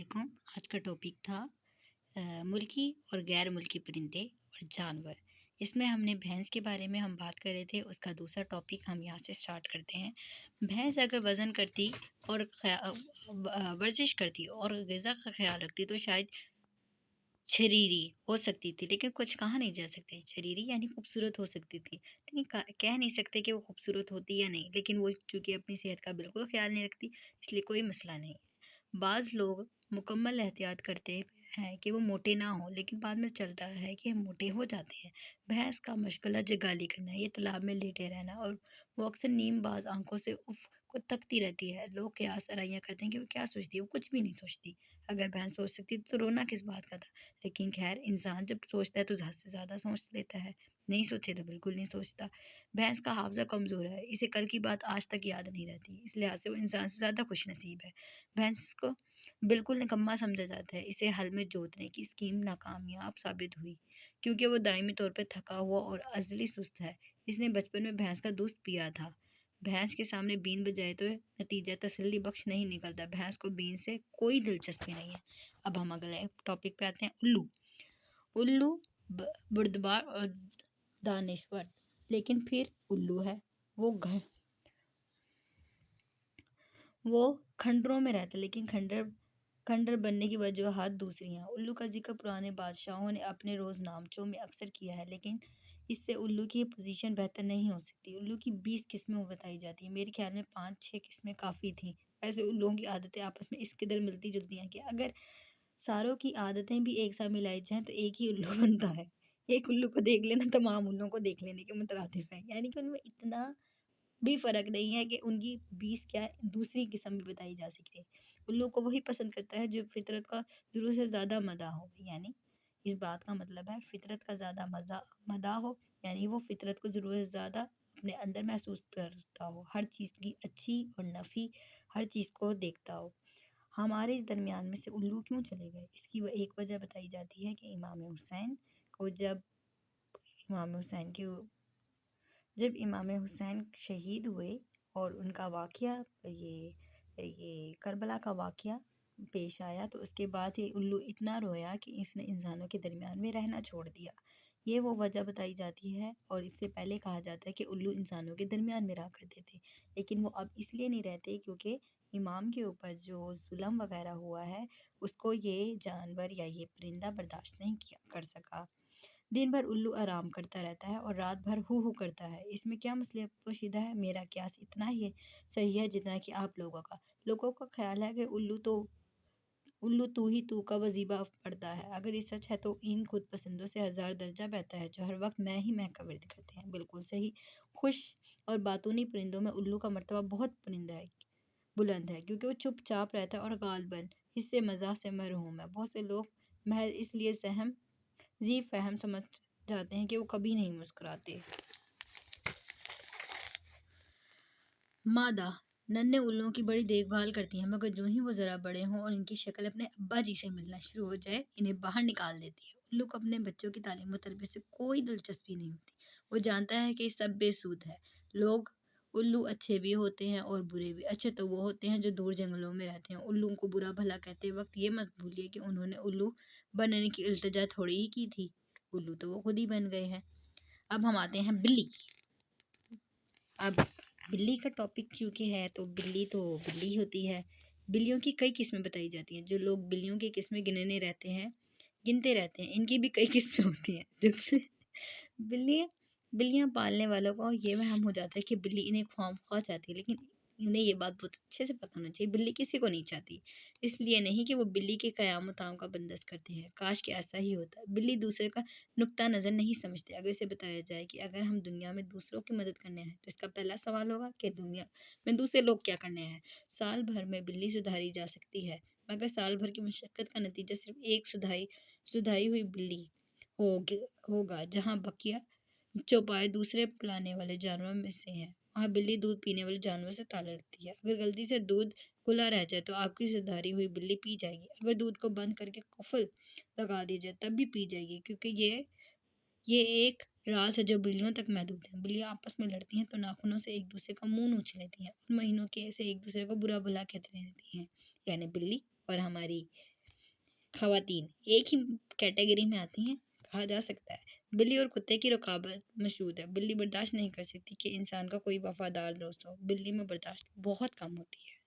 वालेकुम। आज का टॉपिक था मुल्की और गैर मुल्की परिंदे और जानवर। इसमें हमने भैंस के बारे में हम बात कर रहे थे। उसका दूसरा टॉपिक हम यहाँ से स्टार्ट करते हैं। भैंस अगर वज़न करती और वर्जिश करती और ग़िज़ा का ख्याल रखती तो शायद शरीरी हो सकती थी, लेकिन कुछ कहा नहीं जा सकते। शरीरी यानी खूबसूरत हो सकती थी, लेकिन कह नहीं सकते कि वो खूबसूरत होती या नहीं। लेकिन वो चूँकि अपनी सेहत का बिल्कुल ख्याल नहीं रखती, इसलिए कोई मसला नहीं। बाज़ लोग मुकम्मल एहतियात करते हैं कि वो मोटे ना हों, लेकिन बाद में चलता है कि हम मोटे हो जाते हैं। भैंस का मशगला जगाली करना, ये तालाब में लेटे रहना, और वो अक्सर नीम बाज आंखों से उफ को तकती रहती है। लोग कयास आराइयाँ करते हैं कि वो क्या सोचती है। वो कुछ भी नहीं सोचती। अगर भैंस सोच सकती तो रोना किस बात का था। लेकिन खैर, इंसान जब सोचता है तो हद से ज़्यादा सोच लेता है। नहीं सोचे तो बिल्कुल नहीं सोचता। भैंस का हाफ़ज़ा कमज़ोर है, इसे कल की बात आज तक याद नहीं रहती। इस लिहाज से वो इंसान से ज़्यादा खुश नसीब है। भैंस को बिल्कुल निकम्मा समझा जाता है। इसे हल में जोतने की स्कीम नाकामयाब साबित हुई, क्योंकि वो दायमी तौर पर थका हुआ और अज़ली सुस्त है। इसने बचपन में भैंस का दूध पिया था। भैंस के सामने बीन बजाए तो नतीजा तसल्ली बख्श नहीं निकलता। भैंस को बीन से कोई दिलचस्पी नहीं है। अब हम अगले टॉपिक पे आते हैं। उल्लू। उल्लू बुर्दबार और दानिश्वर, लेकिन फिर उल्लू है। वो खंडरों में रहता है, लेकिन खंडर बनने की वजूहात दूसरी हैं। उल्लू का जिक्र पुराने बादशाहों ने अपने रोज़नामचों में अक्सर किया है, लेकिन इससे उल्लू की पोजीशन बेहतर नहीं हो सकती। उल्लू की 20 किस्में बताई जाती हैं। मेरे ख्याल में 5-6 किस्में काफ़ी थी। वैसे उल्लुओं की आदतें आपस में इस कदर मिलती जुलती हैं कि अगर सारों की आदतें भी एक साथ मिलाई जाएँ तो एक ही उल्लू बनता है। एक उल्लू को देख लेना तमाम उल्लुओं को देख लेने के मुतरादिफ है। यानी कि उनमें इतना भी फ़र्क नहीं है कि उनकी 20 क्या दूसरी किस्म भी बताई जा सकती है। उल्लू को वही पसंद करता है जो फ़ितरत का ज़रूरत से ज़्यादा मदाह हो। यानी इस बात का मतलब है फ़ितरत का ज़्यादा मदाह हो, यानी वो फ़ितरत को ज़रूरत से ज़्यादा अपने अंदर महसूस करता हो। हर चीज़ की अच्छी और नफ़ी हर चीज़ को देखता हो। हमारे इस दरमियान में से उल्लू क्यों चले गए? इसकी एक वजह बताई जाती है कि इमाम हुसैन की जब इमाम हुसैन शहीद हुए और उनका वाक़या ये करबला का वाक़या पेश आया, तो उसके बाद ही उल्लू इतना रोया कि इसने इंसानों के दरमियान में रहना छोड़ दिया। ये वो वजह बताई जाती है। और इससे पहले कहा जाता है कि उल्लू इंसानों के दरमियान में रहा करते थे, लेकिन वो अब इसलिए नहीं रहते क्योंकि इमाम के ऊपर जो जुल्म वगैरह हुआ है, उसको ये जानवर या ये परिंदा बर्दाश्त नहीं किया कर सका। दिन भर उल्लू आराम करता रहता है और रात भर हू हू करता है। इसमें क्या मसला पोशीदा है? मेरा क्यास इतना ही सही है जितना कि आप लोगों का। लोगों का ख्याल है कि उल्लू तू ही तू का वजीबा पड़ता है। अगर ये सच है तो इन खुद पसंदों से 1000 दर्जा बेहतर है जो हर वक्त मैं का विर्द करते हैं। बिल्कुल सही। खुश और बातूनी परिंदों में उल्लू का मर्तबा बहुत बुलंद है, क्योंकि वो चुपचाप रहता है और गालबन इससे मज़ाक से मरहूम है। बहुत से लोग महज इसलिए फहम समझ जाते हैं कि वो कभी नहीं मुस्कुराते। मादा नन्हे उल्लुओं की बड़ी देखभाल करती हैं, मगर जो ही वो ज़रा बड़े हों और इनकी शक्ल अपने अब्बा जी से मिलना शुरू हो जाए, इन्हें बाहर निकाल देती है। उल्लू को अपने बच्चों की तालीम और तरबियत से कोई दिलचस्पी नहीं होती। वो जानता है कि सब बेसूद है। लोग उल्लू अच्छे भी होते हैं और बुरे भी। अच्छे तो वो होते हैं जो दूर जंगलों में रहते हैं। उल्लू को बुरा भला कहते वक्त ये मत भूलिए कि उन्होंने उल्लू बनने की इल्तिजा थोड़ी ही की थी। उल्लू तो वो खुद ही बन गए हैं। अब हम आते हैं बिल्ली की। अब बिल्ली का टॉपिक क्योंकि है तो बिल्ली होती है। बिल्लियों की कई किस्में बताई जाती हैं। जो लोग बिल्लियों की किस्में गिनते रहते हैं, इनकी भी कई किस्में होती हैं। जो बिल्लियाँ पालने वालों को ये वहम हो जाता है कि बिल्ली इन्हें ख्वाह चाहती है, लेकिन इन्हें ये बात बहुत अच्छे से पता होना चाहिए, बिल्ली किसी को नहीं चाहती। इसलिए नहीं कि वो बिल्ली के क़याम ताम का बंदोबस्त करती है। काश कि ऐसा ही होता। बिल्ली दूसरे का नुक्ता नज़र नहीं समझते। अगर इसे बताया जाए कि अगर हम दुनिया में दूसरों की मदद करने हैं, तो इसका पहला सवाल होगा कि दुनिया में दूसरे लोग क्या करने हैं। साल भर में बिल्ली सुधारी जा सकती है, मगर साल भर की मशक्क़त का नतीजा सिर्फ एक सुधारी हुई बिल्ली होगा। जहाँ बकिया चौपाए दूसरे पिलाने वाले जानवरों में से हैं, वहाँ बिल्ली दूध पीने वाले जानवरों से ताल्लुक़ रखती है। अगर गलती से दूध खुला रह जाए तो आपकी सुधारी हुई बिल्ली पी जाएगी। अगर दूध को बंद करके कुफल लगा दिया जाए तब भी पी जाएगी, क्योंकि ये एक राज है जो बिल्लियों तक महदूद है। बिल्लियाँ आपस में लड़ती हैं तो नाखूनों से एक दूसरे का मुंह नोच लेती हैं और महीनों के से एक दूसरे को बुरा भला कहती रहती हैं। यानी बिल्ली और हमारी خواتین ایک ہی کیٹیگری میں آتی ہیں، کہا جا سکتا ہے بلی اور کتے کی رقابت مشہور ہے۔ بلی برداشت نہیں کر سکتی کہ انسان کا کوئی وفادار دوست ہو، بلی میں برداشت بہت کم ہوتی ہے۔